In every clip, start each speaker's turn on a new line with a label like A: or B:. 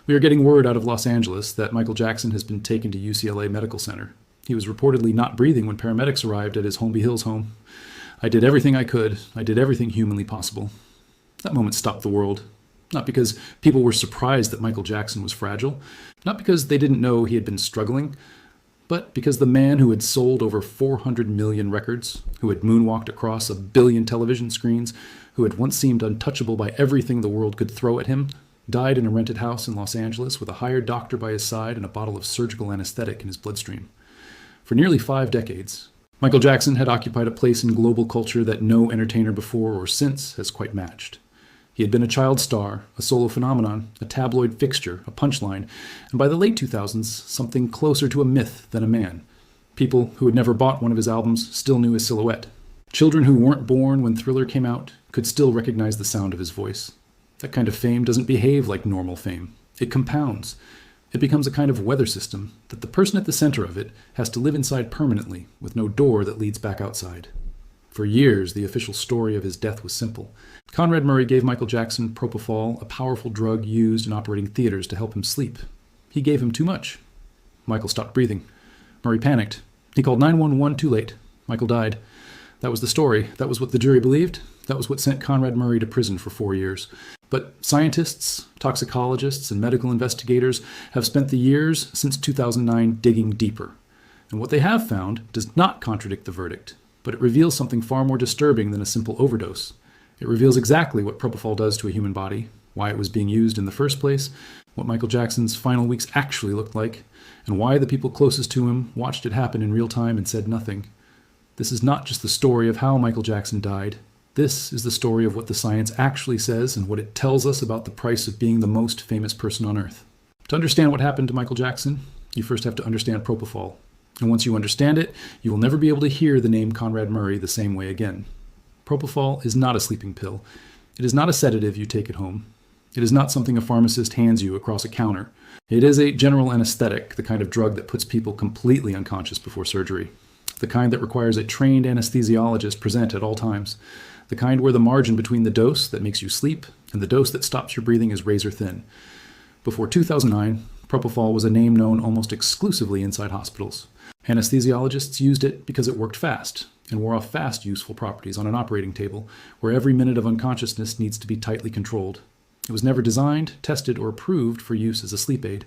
A: We are getting word out of Los Angeles that Michael Jackson has been taken to UCLA Medical Center. He was reportedly not breathing when paramedics arrived at his Holmby Hills home. I did everything I could. I did everything humanly possible. That moment stopped the world. Not because people were surprised that Michael Jackson was fragile, not because they didn't know he had been struggling, but because the man who had sold over 400 million records, who had moonwalked across 1 billion television screens, who had once seemed untouchable by everything the world could throw at him, died in a rented house in Los Angeles with a hired doctor by his side and a bottle of surgical anesthetic in his bloodstream. For nearly 5 decades, Michael Jackson had occupied a place in global culture that no entertainer before or since has quite matched. He had been a child star, a solo phenomenon, a tabloid fixture, a punchline, and by the late 2000s, something closer to a myth than a man. People who had never bought one of his albums still knew his silhouette. Children who weren't born when Thriller came out could still recognize the sound of his voice. That kind of fame doesn't behave like normal fame. It compounds. It becomes a kind of weather system that the person at the center of it has to live inside permanently, with no door that leads back outside. For years, the official story of his death was simple. Conrad Murray gave Michael Jackson propofol, a powerful drug used in operating theaters to help him sleep. He gave him too much. Michael stopped breathing. Murray panicked. He called 911 too late. Michael died. That was the story. That was what the jury believed. That was what sent Conrad Murray to prison for 4 years. But scientists, toxicologists, and medical investigators have spent the years since 2009 digging deeper. And what they have found does not contradict the verdict, but it reveals something far more disturbing than a simple overdose. It reveals exactly what propofol does to a human body, why it was being used in the first place, what Michael Jackson's final weeks actually looked like, and why the people closest to him watched it happen in real time and said nothing. This is not just the story of how Michael Jackson died. This is the story of what the science actually says and what it tells us about the price of being the most famous person on Earth. To understand what happened to Michael Jackson, you first have to understand propofol. And once you understand it, you will never be able to hear the name Conrad Murray the same way again. Propofol is not a sleeping pill. It is not a sedative you take at home. It is not something a pharmacist hands you across a counter. It is a general anesthetic, the kind of drug that puts people completely unconscious before surgery. The kind that requires a trained anesthesiologist present at all times. The kind where the margin between the dose that makes you sleep and the dose that stops your breathing is razor thin. Before 2009, propofol was a name known almost exclusively inside hospitals. Anesthesiologists used it because it worked fast and wore off fast useful properties on an operating table where every minute of unconsciousness needs to be tightly controlled. It was never designed, tested, or approved for use as a sleep aid.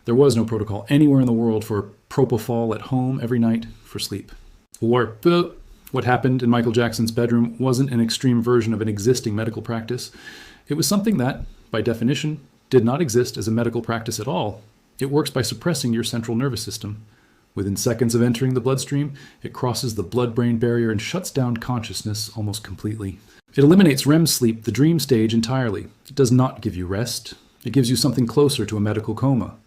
A: There was no protocol anywhere in the world for propofol at home every night for sleep. Or what happened in Michael Jackson's bedroom wasn't an extreme version of an existing medical practice. It was something that, by definition, did not exist as a medical practice at all. It works by suppressing your central nervous system. Within seconds of entering the bloodstream, it crosses the blood-brain barrier and shuts down consciousness almost completely. It eliminates REM sleep, the dream stage, entirely. It does not give you rest. It gives you something closer to a medical coma.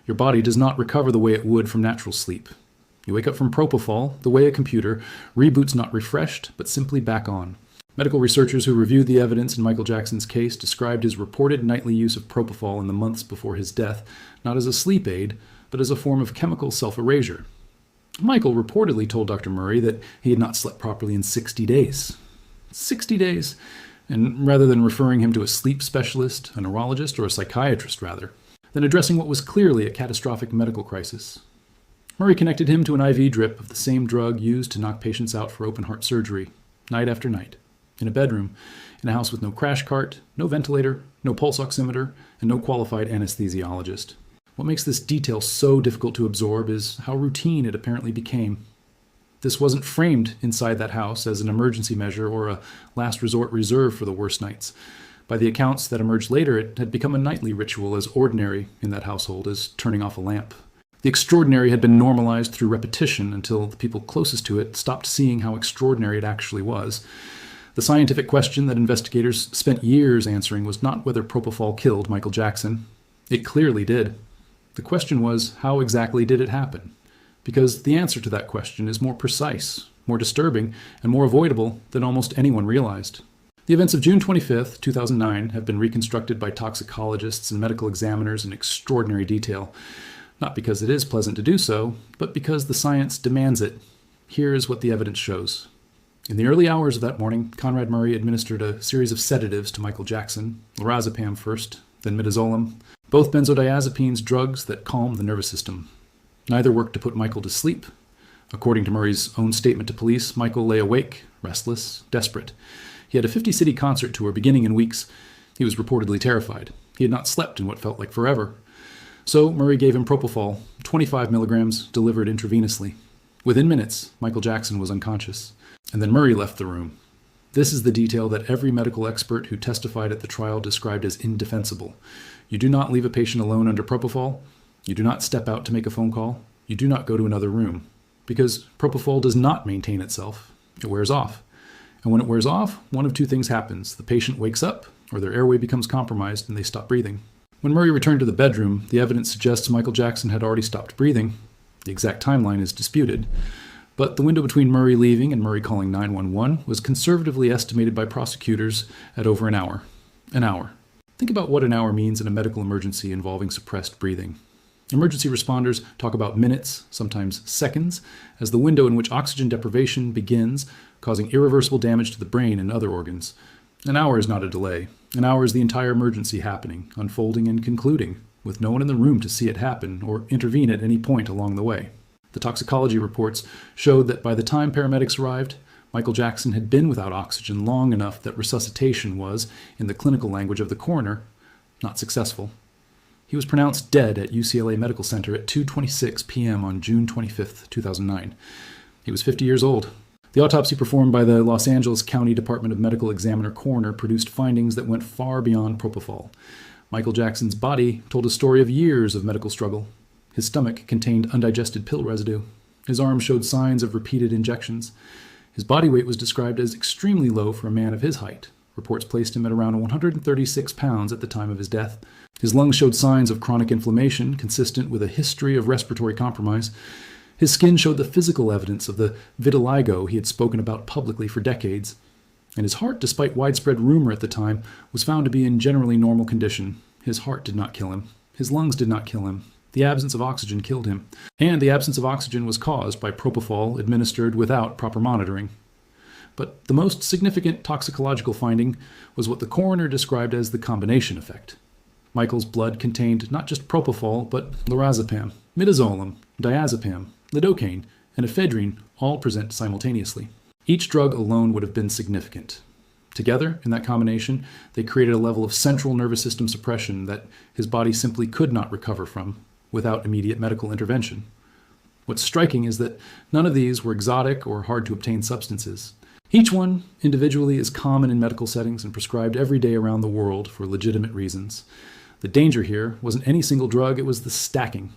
A: Your body does not recover the way it would from natural sleep. You wake up from propofol the way a computer reboots not refreshed, but simply back on. Medical researchers who reviewed the evidence in Michael Jackson's case described his reported nightly use of propofol in the months before his death not as a sleep aid, but as a form of chemical self-erasure. Michael reportedly told Dr. Murray that he had not slept properly in 60 days. 60 days! And rather than referring him to a sleep specialist, a neurologist, or a psychiatrist rather, than addressing what was clearly a catastrophic medical crisis, Murray connected him to an IV drip of the same drug used to knock patients out for open-heart surgery, night after night, in a bedroom, in a house with no crash cart, no ventilator, no pulse oximeter, and no qualified anesthesiologist. What makes this detail so difficult to absorb is how routine it apparently became. This wasn't framed inside that house as an emergency measure or a last resort reserved for the worst nights. By the accounts that emerged later, it had become a nightly ritual as ordinary in that household as turning off a lamp. The extraordinary had been normalized through repetition until the people closest to it stopped seeing how extraordinary it actually was. The scientific question that investigators spent years answering was not whether propofol killed Michael Jackson. It clearly did. The question was, how exactly did it happen? Because the answer to that question is more precise, more disturbing, and more avoidable than almost anyone realized. The events of June 25, 2009 have been reconstructed by toxicologists and medical examiners in extraordinary detail. Not because it is pleasant to do so, but because the science demands it. Here is what the evidence shows. In the early hours of that morning, Conrad Murray administered a series of sedatives to Michael Jackson, lorazepam first, then midazolam, Both benzodiazepines, drugs that calm the nervous system. Neither worked to put Michael to sleep. According to Murray's own statement to police, Michael lay awake, restless, desperate. He had a 50-city concert tour beginning in weeks. He was reportedly terrified. He had not slept in what felt like forever. So Murray gave him propofol, 25 milligrams, delivered intravenously. Within minutes, Michael Jackson was unconscious. And then Murray left the room. This is the detail that every medical expert who testified at the trial described as indefensible. You do not leave a patient alone under propofol. You do not step out to make a phone call. You do not go to another room. Because propofol does not maintain itself. It wears off. And when it wears off, one of two things happens. The patient wakes up, or their airway becomes compromised and they stop breathing. When Murray returned to the bedroom, the evidence suggests Michael Jackson had already stopped breathing. The exact timeline is disputed. But the window between Murray leaving and Murray calling 911 was conservatively estimated by prosecutors at over an hour. An hour. Think about what an hour means in a medical emergency involving suppressed breathing. Emergency responders talk about minutes, sometimes seconds, as the window in which oxygen deprivation begins, causing irreversible damage to the brain and other organs. An hour is not a delay. An hour is the entire emergency happening, unfolding and concluding, with no one in the room to see it happen or intervene at any point along the way. The toxicology reports showed that by the time paramedics arrived, Michael Jackson had been without oxygen long enough that resuscitation was, in the clinical language of the coroner, not successful. He was pronounced dead at UCLA Medical Center at 2:26 p.m. on June 25, 2009. He was 50 years old. The autopsy performed by the Los Angeles County Department of Medical Examiner coroner produced findings that went far beyond propofol. Michael Jackson's body told a story of years of medical struggle. His stomach contained undigested pill residue. His arm showed signs of repeated injections. His body weight was described as extremely low for a man of his height. Reports placed him at around 136 pounds at the time of his death. His lungs showed signs of chronic inflammation, consistent with a history of respiratory compromise. His skin showed the physical evidence of the vitiligo he had spoken about publicly for decades. And his heart, despite widespread rumor at the time, was found to be in generally normal condition. His heart did not kill him. His lungs did not kill him. The absence of oxygen killed him. And the absence of oxygen was caused by propofol administered without proper monitoring. But the most significant toxicological finding was what the coroner described as the combination effect. Michael's blood contained not just propofol, but lorazepam, midazolam, diazepam, lidocaine, and ephedrine all present simultaneously. Each drug alone would have been significant. Together, in that combination, they created a level of central nervous system suppression that his body simply could not recover from without immediate medical intervention. What's striking is that none of these were exotic or hard-to-obtain substances. Each one, individually, is common in medical settings and prescribed every day around the world for legitimate reasons. The danger here wasn't any single drug, it was the stacking.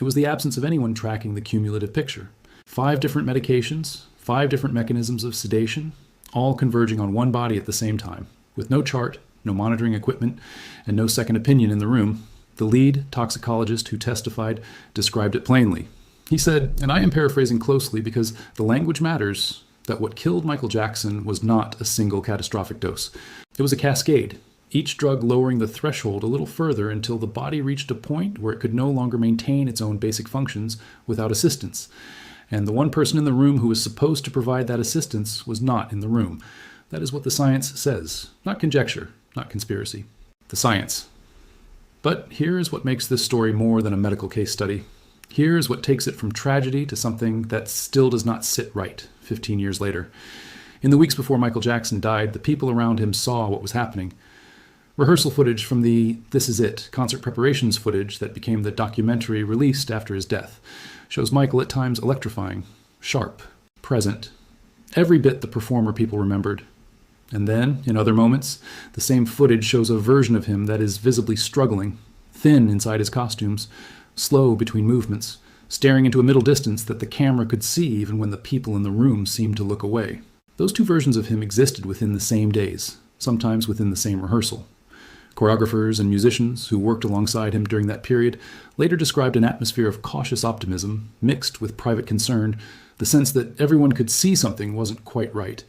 A: It was the absence of anyone tracking the cumulative picture. 5 different medications, 5 different mechanisms of sedation, all converging on one body at the same time, with no chart, no monitoring equipment, and no second opinion in the room. The lead toxicologist who testified described it plainly. He said, and I am paraphrasing closely because the language matters, that what killed Michael Jackson was not a single catastrophic dose. It was a cascade, each drug lowering the threshold a little further until the body reached a point where it could no longer maintain its own basic functions without assistance. And the one person in the room who was supposed to provide that assistance was not in the room. That is what the science says. Not conjecture, not conspiracy. The science. But here is what makes this story more than a medical case study. Here is what takes it from tragedy to something that still does not sit right 15 years later. In the weeks before Michael Jackson died, the people around him saw what was happening. Rehearsal footage from the This Is It concert preparations footage that became the documentary released after his death shows Michael at times electrifying, sharp, present, every bit the performer people remembered. And then, in other moments, the same footage shows a version of him that is visibly struggling, thin inside his costumes, slow between movements, staring into a middle distance that the camera could see even when the people in the room seemed to look away. Those two versions of him existed within the same days, sometimes within the same rehearsal. Choreographers and musicians who worked alongside him during that period later described an atmosphere of cautious optimism mixed with private concern, the sense that everyone could see something wasn't quite right,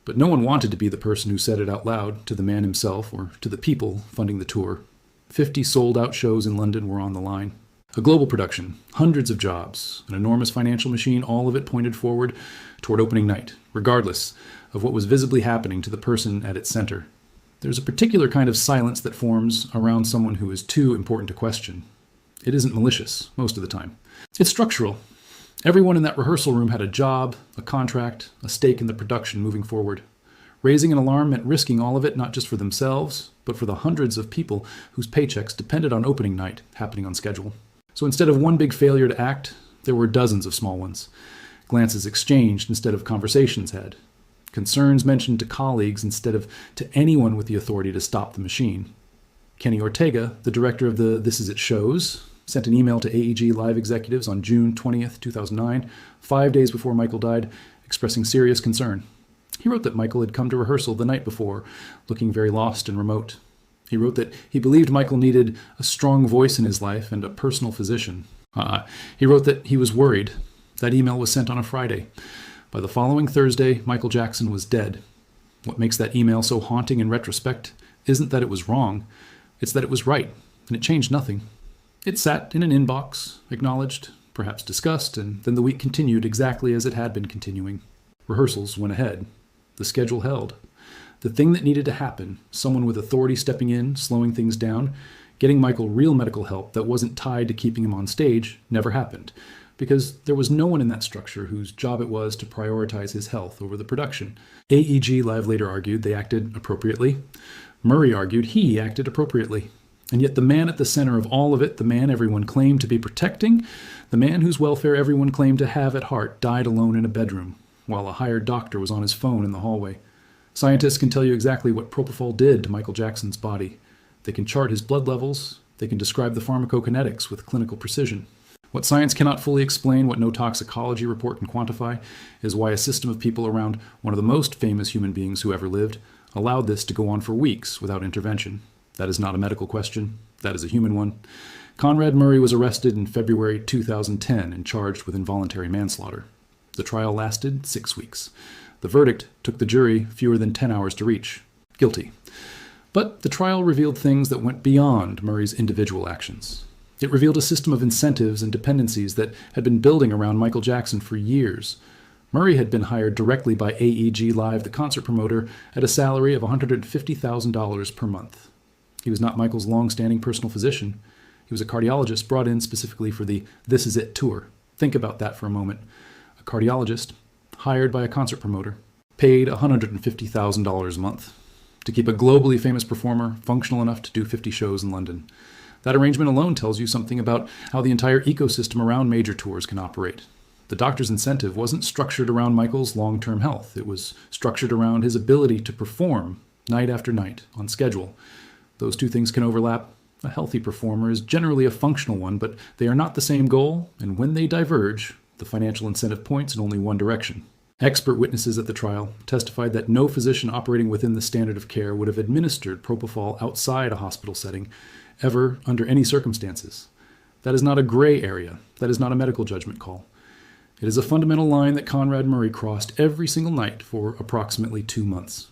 A: but no one wanted to be the person who said it out loud to the man himself or to the people funding the tour. 50 sold-out shows in London were on the line. A global production, hundreds of jobs, an enormous financial machine, all of it pointed forward toward opening night, regardless of what was visibly happening to the person at its center. There's a particular kind of silence that forms around someone who is too important to question. It isn't malicious, most of the time. It's structural. Everyone in that rehearsal room had a job, a contract, a stake in the production moving forward. Raising an alarm meant risking all of it, not just for themselves, but for the hundreds of people whose paychecks depended on opening night happening on schedule. So instead of one big failure to act, there were dozens of small ones. Glances exchanged instead of conversations had. Concerns mentioned to colleagues instead of to anyone with the authority to stop the machine. Kenny Ortega, the director of the This Is It shows, sent an email to AEG Live executives on June 20th, 2009, 5 days before Michael died, expressing serious concern. He wrote that Michael had come to rehearsal the night before, looking very lost and remote. He wrote that he believed Michael needed a strong voice in his life and a personal physician. He wrote that he was worried. That email was sent on a Friday. By the following Thursday, Michael Jackson was dead. What makes that email so haunting in retrospect isn't that it was wrong, it's that it was right, and it changed nothing. It sat in an inbox, acknowledged, perhaps discussed, and then the week continued exactly as it had been continuing. Rehearsals went ahead. The schedule held. The thing that needed to happen, someone with authority stepping in, slowing things down, getting Michael real medical help that wasn't tied to keeping him on stage, never happened, because there was no one in that structure whose job it was to prioritize his health over the production. AEG Live later argued they acted appropriately. Murray argued he acted appropriately. And yet the man at the center of all of it, the man everyone claimed to be protecting, the man whose welfare everyone claimed to have at heart, died alone in a bedroom, while a hired doctor was on his phone in the hallway. Scientists can tell you exactly what propofol did to Michael Jackson's body. They can chart his blood levels. They can describe the pharmacokinetics with clinical precision. What science cannot fully explain, what no toxicology report can quantify, is why a system of people around one of the most famous human beings who ever lived allowed this to go on for weeks without intervention. That is not a medical question. That is a human one. Conrad Murray was arrested in February 2010 and charged with involuntary manslaughter. The trial lasted 6 weeks. The verdict took the jury fewer than 10 hours to reach. Guilty. But the trial revealed things that went beyond Murray's individual actions. It revealed a system of incentives and dependencies that had been building around Michael Jackson for years. Murray had been hired directly by AEG Live, the concert promoter, at a salary of $150,000 per month. He was not Michael's long-standing personal physician. He was a cardiologist brought in specifically for the This Is It tour. Think about that for a moment. A cardiologist, hired by a concert promoter, paid $150,000 a month to keep a globally famous performer functional enough to do 50 shows in London. That arrangement alone tells you something about how the entire ecosystem around major tours can operate. The doctor's incentive wasn't structured around Michael's long-term health. It was structured around his ability to perform night after night on schedule. Those two things can overlap. A healthy performer is generally a functional one, but they are not the same goal, and when they diverge, the financial incentive points in only one direction. Expert witnesses at the trial testified that no physician operating within the standard of care would have administered propofol outside a hospital setting, ever under any circumstances. That is not a gray area. That is not a medical judgment call. It is a fundamental line that Conrad Murray crossed every single night for approximately 2 months.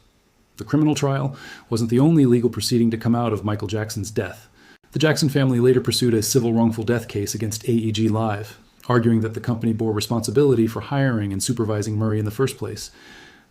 A: The criminal trial wasn't the only legal proceeding to come out of Michael Jackson's death. The Jackson family later pursued a civil wrongful death case against AEG Live, arguing that the company bore responsibility for hiring and supervising Murray in the first place.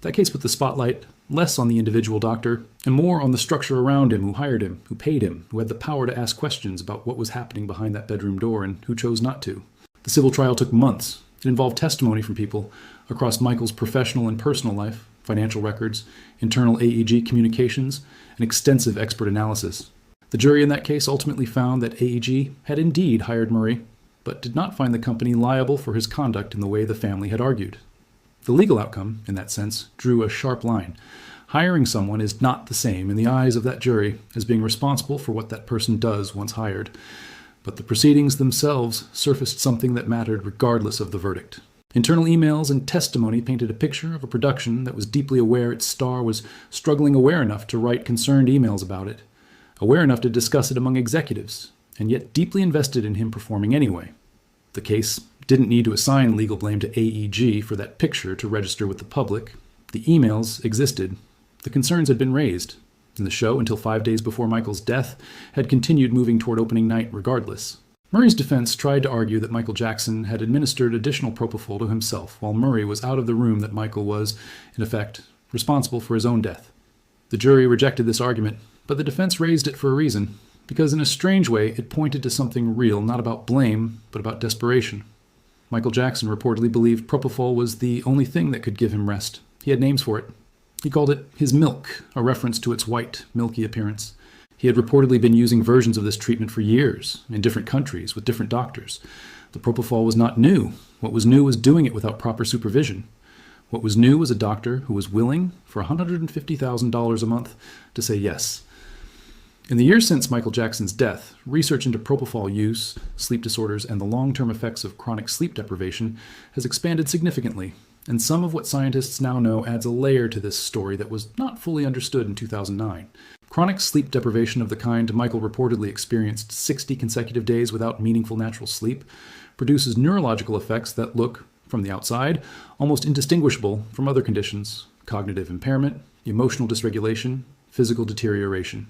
A: That case put the spotlight less on the individual doctor and more on the structure around him, who hired him, who paid him, who had the power to ask questions about what was happening behind that bedroom door and who chose not to. The civil trial took months. It involved testimony from people across Michael's professional and personal life, financial records, internal AEG communications, and extensive expert analysis. The jury in that case ultimately found that AEG had indeed hired Murray, but did not find the company liable for his conduct in the way the family had argued. The legal outcome, in that sense, drew a sharp line. Hiring someone is not the same in the eyes of that jury as being responsible for what that person does once hired. But the proceedings themselves surfaced something that mattered regardless of the verdict. Internal emails and testimony painted a picture of a production that was deeply aware its star was struggling aware enough to write concerned emails about it, aware enough to discuss it among executives, and yet deeply invested in him performing anyway. The case didn't need to assign legal blame to AEG for that picture to register with the public. The emails existed. The concerns had been raised. And the show, until 5 days before Michael's death, had continued moving toward opening night regardless. Murray's defense tried to argue that Michael Jackson had administered additional propofol to himself while Murray was out of the room, that Michael was, in effect, responsible for his own death. The jury rejected this argument, but the defense raised it for a reason, because in a strange way it pointed to something real, not about blame, but about desperation. Michael Jackson reportedly believed propofol was the only thing that could give him rest. He had names for it. He called it his milk, a reference to its white, milky appearance. He had reportedly been using versions of this treatment for years, in different countries, with different doctors. The propofol was not new. What was new was doing it without proper supervision. What was new was a doctor who was willing, for $150,000 a month, to say yes. In the years since Michael Jackson's death, research into propofol use, sleep disorders, and the long-term effects of chronic sleep deprivation has expanded significantly, and some of what scientists now know adds a layer to this story that was not fully understood in 2009. Chronic sleep deprivation of the kind Michael reportedly experienced 60 consecutive days without meaningful natural sleep produces neurological effects that look, from the outside, almost indistinguishable from other conditions: cognitive impairment, emotional dysregulation, physical deterioration.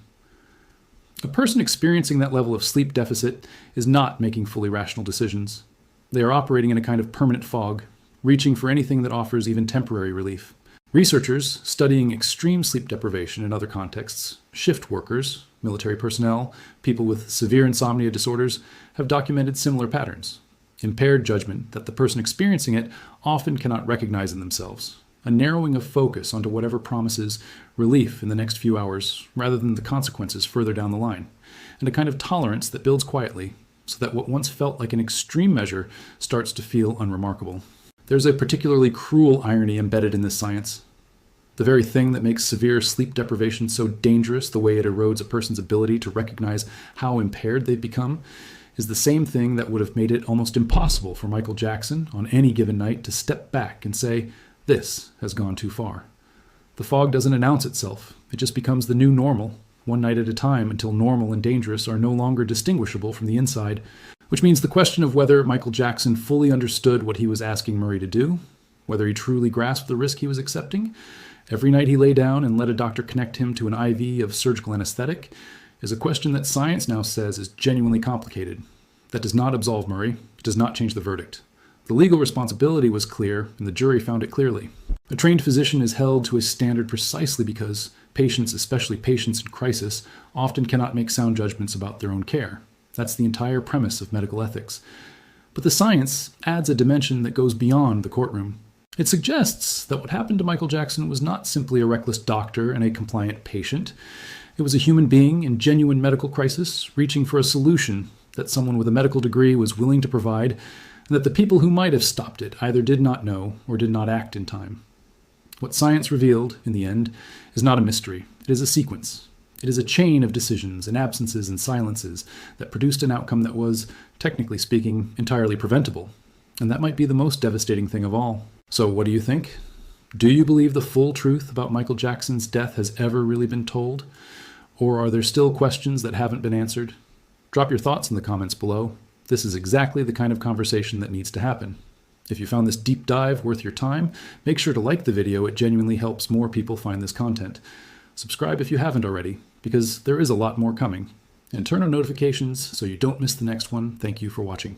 A: A person experiencing that level of sleep deficit is not making fully rational decisions. They are operating in a kind of permanent fog, reaching for anything that offers even temporary relief. Researchers studying extreme sleep deprivation in other contexts, shift workers, military personnel, people with severe insomnia disorders, have documented similar patterns. Impaired judgment that the person experiencing it often cannot recognize in themselves. A narrowing of focus onto whatever promises relief in the next few hours, rather than the consequences further down the line. And a kind of tolerance that builds quietly, so that what once felt like an extreme measure starts to feel unremarkable. There's a particularly cruel irony embedded in this science. The very thing that makes severe sleep deprivation so dangerous, the way it erodes a person's ability to recognize how impaired they've become, is the same thing that would have made it almost impossible for Michael Jackson on any given night to step back and say, "This has gone too far." The fog doesn't announce itself. It just becomes the new normal, one night at a time, until normal and dangerous are no longer distinguishable from the inside, which means the question of whether Michael Jackson fully understood what he was asking Murray to do, whether he truly grasped the risk he was accepting, every night he lay down and let a doctor connect him to an IV of surgical anesthetic, is a question that science now says is genuinely complicated. That does not absolve Murray. It does not change the verdict. The legal responsibility was clear, and the jury found it clearly. A trained physician is held to a standard precisely because patients, especially patients in crisis, often cannot make sound judgments about their own care. That's the entire premise of medical ethics. But the science adds a dimension that goes beyond the courtroom. It suggests that what happened to Michael Jackson was not simply a reckless doctor and a compliant patient. It was a human being in genuine medical crisis, reaching for a solution that someone with a medical degree was willing to provide, and that the people who might have stopped it either did not know or did not act in time. What science revealed, in the end, is not a mystery. It is a sequence. It is a chain of decisions and absences and silences that produced an outcome that was, technically speaking, entirely preventable. And that might be the most devastating thing of all. So what do you think? Do you believe the full truth about Michael Jackson's death has ever really been told? Or are there still questions that haven't been answered? Drop your thoughts in the comments below. This is exactly the kind of conversation that needs to happen. If you found this deep dive worth your time, make sure to like the video. It genuinely helps more people find this content. Subscribe if you haven't already, because there is a lot more coming. And turn on notifications so you don't miss the next one. Thank you for watching.